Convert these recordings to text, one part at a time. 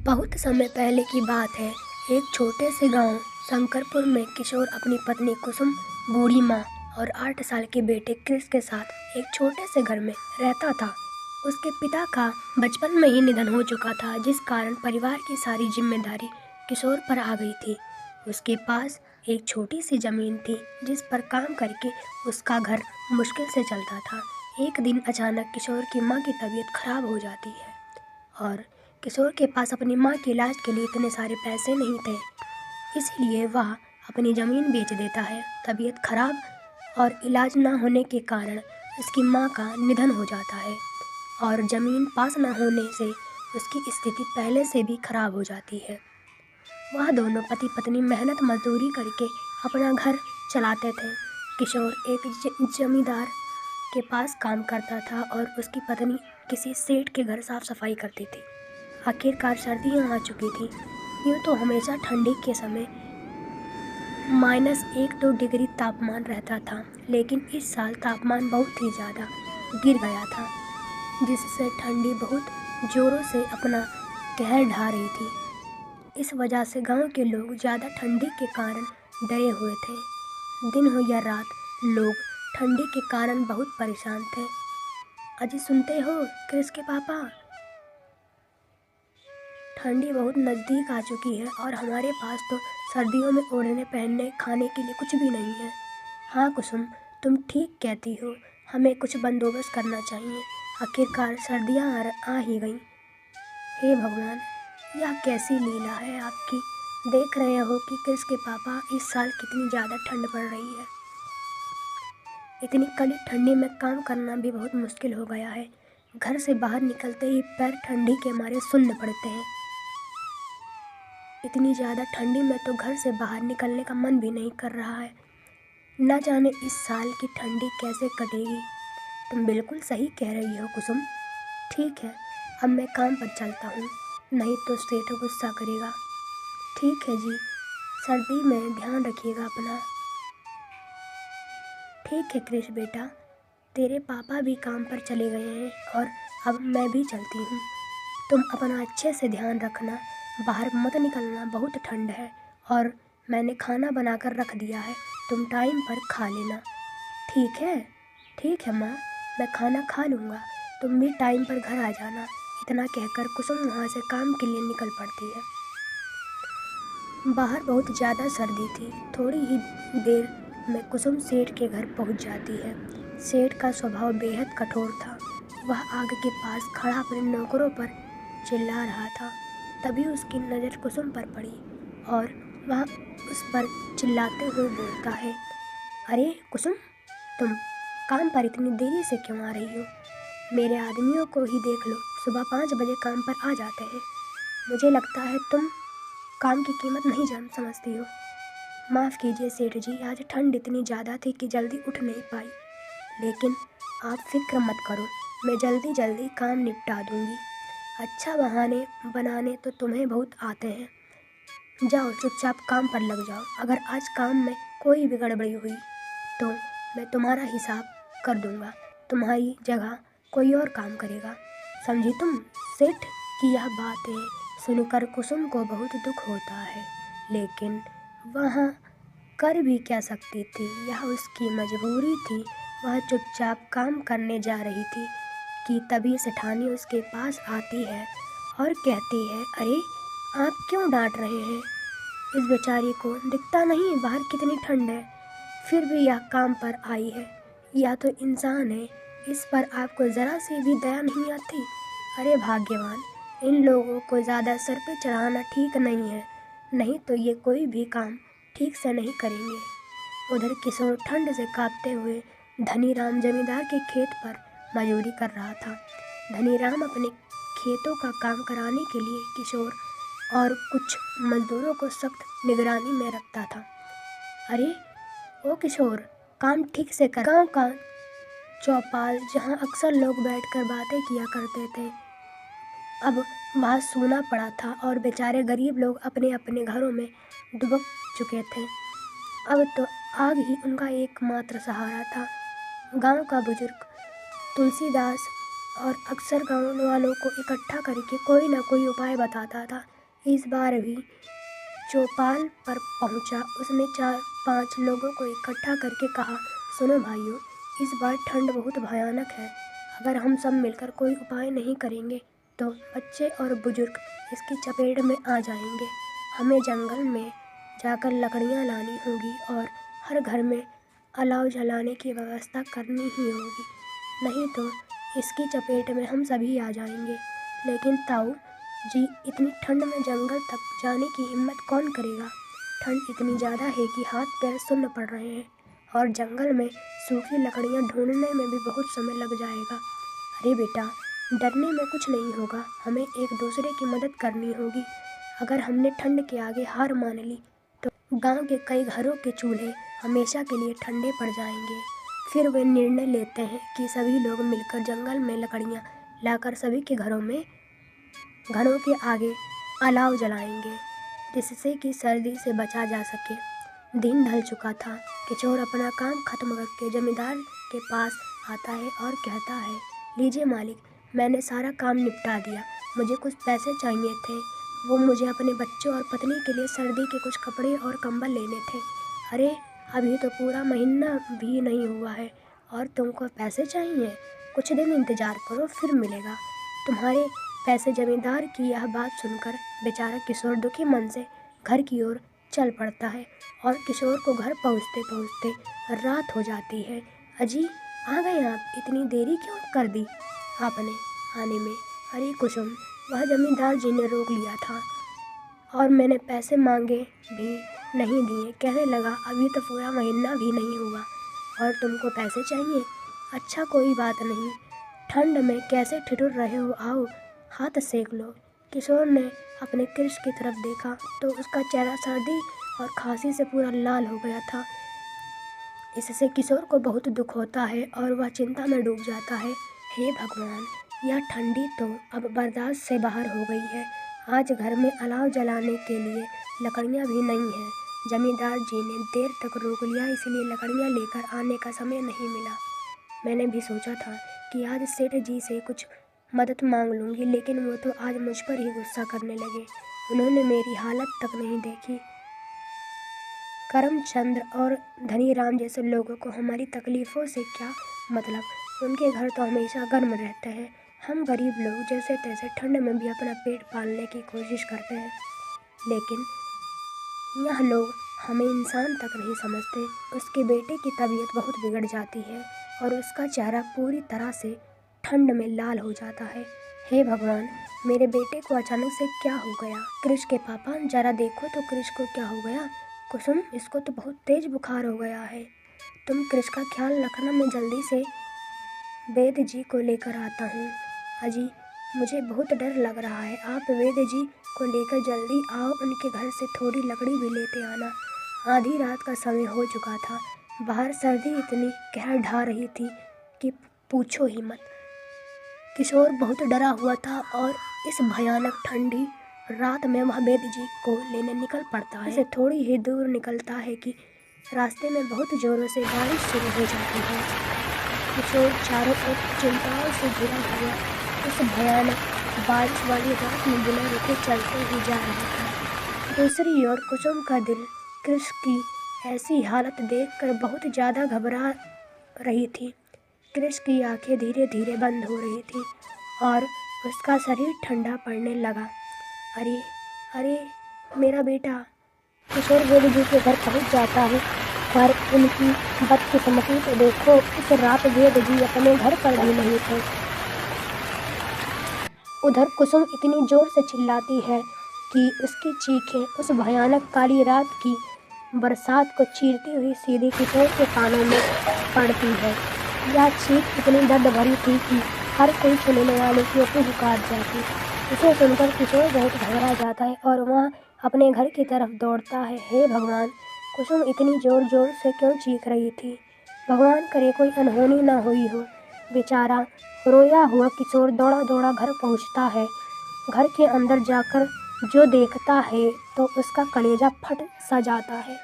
बहुत समय पहले की बात है। एक छोटे से गांव शंकरपुर में किशोर अपनी पत्नी कुसुम, बूढ़ी माँ और 8 साल के बेटे क्रिस के साथ एक छोटे से घर में रहता था। उसके पिता का बचपन में ही निधन हो चुका था, जिस कारण परिवार की सारी जिम्मेदारी किशोर पर आ गई थी। उसके पास एक छोटी सी जमीन थी, जिस पर काम करके उसका घर मुश्किल से चलता था। एक दिन अचानक किशोर की माँ की तबीयत खराब हो जाती है और किशोर के पास अपनी माँ के इलाज के लिए इतने सारे पैसे नहीं थे, इसलिए वह अपनी ज़मीन बेच देता है। तबीयत खराब और इलाज ना होने के कारण उसकी माँ का निधन हो जाता है और ज़मीन पास न होने से उसकी स्थिति पहले से भी खराब हो जाती है। वह दोनों पति पत्नी मेहनत मजदूरी करके अपना घर चलाते थे। किशोर एक जमींदार के पास काम करता था और उसकी पत्नी किसी सेठ के घर साफ सफाई करती थी। आखिरकार सर्दियाँ आ चुकी थी। यूँ तो हमेशा ठंडी के समय -1-2 डिग्री तापमान रहता था, लेकिन इस साल तापमान बहुत ही ज़्यादा गिर गया था, जिससे ठंडी बहुत ज़ोरों से अपना कहर ढा रही थी। इस वजह से गांव के लोग ज़्यादा ठंडी के कारण डरे हुए थे। दिन हो या रात, लोग ठंडी के कारण बहुत परेशान थे। अजी सुनते हो क्रिस के पापा, ठंडी बहुत नज़दीक आ चुकी है और हमारे पास तो सर्दियों में ओढ़ने पहनने खाने के लिए कुछ भी नहीं है। हाँ कुसुम, तुम ठीक कहती हो, हमें कुछ बंदोबस्त करना चाहिए। आखिरकार सर्दियाँ आ ही गईं। हे भगवान, यह कैसी लीला है आपकी। देख रहे हो कि क्रिस के पापा, इस साल कितनी ज़्यादा ठंड पड़ रही है। इतनी कड़ी ठंडी में काम करना भी बहुत मुश्किल हो गया है। घर से बाहर निकलते ही पैर ठंडी के मारे सुन्न पड़ते हैं। इतनी ज़्यादा ठंडी में तो घर से बाहर निकलने का मन भी नहीं कर रहा है। न जाने इस साल की ठंडी कैसे कटेगी। तुम बिल्कुल सही कह रही हो कुसुम। ठीक है, अब मैं काम पर चलता हूँ, नहीं तो सेठ गुस्सा करेगा। ठीक है जी, सर्दी में ध्यान रखिएगा अपना। ठीक है क्रिश बेटा, तेरे पापा भी काम पर चले गए हैं और अब मैं भी चलती हूँ। तुम अपना अच्छे से ध्यान रखना, बाहर मत निकलना, बहुत ठंड है और मैंने खाना बनाकर रख दिया है, तुम टाइम पर खा लेना। ठीक है माँ, मैं खाना खा लूँगा, तुम भी टाइम पर घर आ जाना। इतना कहकर कुसुम वहाँ से काम के लिए निकल पड़ती है। बाहर बहुत ज़्यादा सर्दी थी। थोड़ी ही देर में कुसुम सेठ के घर पहुँच जाती है। सेठ का स्वभाव बेहद कठोर था। वह आग के पास खड़ा अपने नौकरों पर चिल्ला रहा था। तभी उसकी नज़र कुसुम पर पड़ी और वह उस पर चिल्लाते हुए बोलता है, अरे कुसुम, तुम काम पर इतनी देरी से क्यों आ रही हो? मेरे आदमियों को ही देख लो, सुबह 5 बजे काम पर आ जाते हैं। मुझे लगता है तुम काम की कीमत नहीं जान समझती हो। माफ़ कीजिए सेठ जी, आज ठंड इतनी ज़्यादा थी कि जल्दी उठ नहीं पाई, लेकिन आप फिक्र मत करो, मैं जल्दी जल्दी काम निपटा दूँगी। अच्छा बहाने बनाने तो तुम्हें बहुत आते हैं। जाओ चुपचाप काम पर लग जाओ। अगर आज काम में कोई भी गड़बड़ी हुई तो मैं तुम्हारा हिसाब कर दूँगा। तुम्हारी जगह कोई और काम करेगा, समझी तुम? सेठ की यह बातें सुनकर कुसुम को बहुत दुख होता है, लेकिन वह कर भी क्या सकती थी, यह उसकी मजबूरी थी। वह चुपचाप काम करने जा रही थी कि तभी सेठानी उसके पास आती है और कहती है, अरे आप क्यों डांट रहे हैं इस बेचारी को? दिखता नहीं बाहर कितनी ठंड है, फिर भी यह काम पर आई है। यह तो इंसान है, इस पर आपको ज़रा सी भी दया नहीं आती? अरे भाग्यवान, इन लोगों को ज़्यादा सर पे चढ़ाना ठीक नहीं है, नहीं तो ये कोई भी काम ठीक से नहीं करेंगे। उधर किशोर ठंड से कांपते हुए धनीराम जमींदार के खेत पर मजदूरी कर रहा था। धनीराम अपने खेतों का काम कराने के लिए किशोर और कुछ मजदूरों को सख्त निगरानी में रखता था। अरे ओ किशोर, काम ठीक से कर। गांव का चौपाल जहां अक्सर लोग बैठकर बातें किया करते थे, अब वहाँ सूना पड़ा था और बेचारे गरीब लोग अपने अपने घरों में दुबक चुके थे। अब तो आग ही उनका एकमात्र सहारा था। गांव का बुजुर्ग तुलसीदास और अक्सर गाँव वालों को इकट्ठा करके कोई ना कोई उपाय बताता था। इस बार भी चौपाल पर पहुंचा। उसने 4-5 लोगों को इकट्ठा करके कहा, सुनो भाइयों, इस बार ठंड बहुत भयानक है। अगर हम सब मिलकर कोई उपाय नहीं करेंगे तो बच्चे और बुजुर्ग इसकी चपेट में आ जाएंगे। हमें जंगल में जाकर लकड़ियाँ लानी होगी और हर घर में अलाव जलाने की व्यवस्था करनी ही होगी, नहीं तो इसकी चपेट में हम सभी आ जाएंगे। लेकिन ताऊ जी, इतनी ठंड में जंगल तक जाने की हिम्मत कौन करेगा? ठंड इतनी ज़्यादा है कि हाथ पैर सुन्न पड़ रहे हैं और जंगल में सूखी लकड़ियाँ ढूंढने में भी बहुत समय लग जाएगा। अरे बेटा, डरने में कुछ नहीं होगा, हमें एक दूसरे की मदद करनी होगी। अगर हमने ठंड के आगे हार मान ली तो गांव के कई घरों के चूल्हे हमेशा के लिए ठंडे पड़ जाएंगे। फिर वे निर्णय लेते हैं कि सभी लोग मिलकर जंगल में लकड़ियाँ लाकर सभी के घरों के आगे अलाव जलाएंगे, जिससे कि सर्दी से बचा जा सके। दिन ढल चुका था। किशोर अपना काम खत्म करके जमींदार के पास आता है और कहता है, लीजिए मालिक, मैंने सारा काम निपटा दिया। मुझे कुछ पैसे चाहिए थे। वो मुझे अपने बच्चों और पत्नी के लिए सर्दी के कुछ कपड़े और कंबल लेने थे। अरे, अभी तो पूरा महीना भी नहीं हुआ है और तुमको पैसे चाहिए? कुछ दिन इंतज़ार करो, फिर मिलेगा। तुम्हारे पैसे। जमींदार की यह बात सुनकर बेचारा किशोर दुखी मन से घर की ओर चल पड़ता है और किशोर को घर पहुँचते पहुँचते रात हो जाती है। अजी, आ गए आप? इतनी देरी क्यों कर दी आपने आने में? अरे कुसुम, वह जमींदार जी ने रोक लिया था और मैंने पैसे मांगे भी नहीं दिए। कहने लगा, अभी तो पूरा महीना भी नहीं हुआ और तुमको पैसे चाहिए? अच्छा, कोई बात नहीं, ठंड में कैसे ठिठुर रहे हो, आओ हाथ सेक लो। किशोर ने अपने कृष की तरफ देखा तो उसका चेहरा सर्दी और खांसी से पूरा लाल हो गया था। इससे किशोर को बहुत दुख होता है और वह चिंता में डूब जाता है। हे भगवान, यह ठंडी तो अब बर्दाश्त से बाहर हो गई है। आज घर में अलाव जलाने के लिए लकड़ियाँ भी नहीं हैं। जमींदार जी ने देर तक रोक लिया, इसलिए लकड़ियाँ लेकर आने का समय नहीं मिला। मैंने भी सोचा था कि आज सेठ जी से कुछ मदद मांग लूँगी, लेकिन वो तो आज मुझ पर ही गुस्सा करने लगे। उन्होंने मेरी हालत तक नहीं देखी। करमचंद और धनीराम जैसे लोगों को हमारी तकलीफ़ों से क्या मतलब? उनके घर तो हमेशा गर्म रहते हैं। हम गरीब लोग जैसे तैसे ठंड में भी अपना पेट पालने की कोशिश करते हैं, लेकिन यह लोग हमें इंसान तक नहीं समझते। उसके बेटे की तबीयत बहुत बिगड़ जाती है और उसका चेहरा पूरी तरह से ठंड में लाल हो जाता है। हे भगवान, मेरे बेटे को अचानक से क्या हो गया? कृष के पापा, जरा देखो तो कृष को क्या हो गया। कुसुम, इसको तो बहुत तेज बुखार हो गया है। तुम कृष का ख्याल रखना, मैं जल्दी से वेद जी को लेकर आता हूँ। अजी, मुझे बहुत डर लग रहा है। आप वेद जी को लेकर जल्दी आओ, उनके घर से थोड़ी लकड़ी भी लेते आना। आधी रात का समय हो चुका था। बाहर सर्दी इतनी कहर ढा रही थी कि पूछो ही मत। किशोर बहुत डरा हुआ था और इस भयानक ठंडी रात में वह वेद जी को लेने निकल पड़ता है। इसे थोड़ी ही दूर निकलता है कि रास्ते में बहुत जोरों से बारिश शुरू हो जाती है। किशोर चारों ओर चिंताओं से घिरा हुआ इस भयानक बारिश वाली रात में बिना रुके चलते ही जा रहा था। दूसरी ओर कुसुम का दिल कृष की ऐसी हालत देखकर बहुत ज़्यादा घबरा रही थी। कृष की आंखें धीरे धीरे बंद हो रही थी और उसका शरीर ठंडा पड़ने लगा। अरे अरे, मेरा बेटा। किशोर वेद जी के घर पहुंच जाता है पर उनकी बदकिस्मती तो देखो, इस रात वेद जी अपने घर पर भी नहीं थे। उधर कुसुम इतनी जोर से चिल्लाती है कि उसकी चीखें उस भयानक काली रात की बरसात को चीरती हुई सीधे किशोर के कानों में पड़ती है। यह चीख इतनी दर्द भरी थी कि हर कोई सुनने वाले की आंखें काट जाती। इसे सुनकर किशोर बहुत घबरा जाता है और वह अपने घर की तरफ दौड़ता है। हे भगवान, कुसुम इतनी जोर जोर से क्यों चीख रही थी? भगवान करे कोई अनहोनी ना हुई हो। बेचारा रोया हुआ किशोर दौड़ा दौड़ा घर पहुंचता है। घर के अंदर जाकर जो देखता है तो उसका कलेजा फट सा जाता है।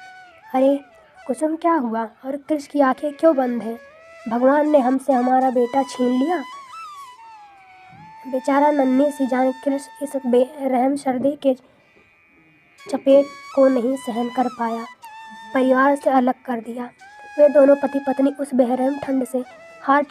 अरे कुसुम, क्या हुआ? और कृष की आंखें क्यों बंद हैं? भगवान ने हमसे हमारा बेटा छीन लिया? बेचारा नन्ही सी जान कृष्ण इस बेरहम सर्दी के चपेट को नहीं सहन कर पाया, परिवार से अलग कर दिया। वे दोनों पति पत्नी उस बेरहम ठंड से हार चुके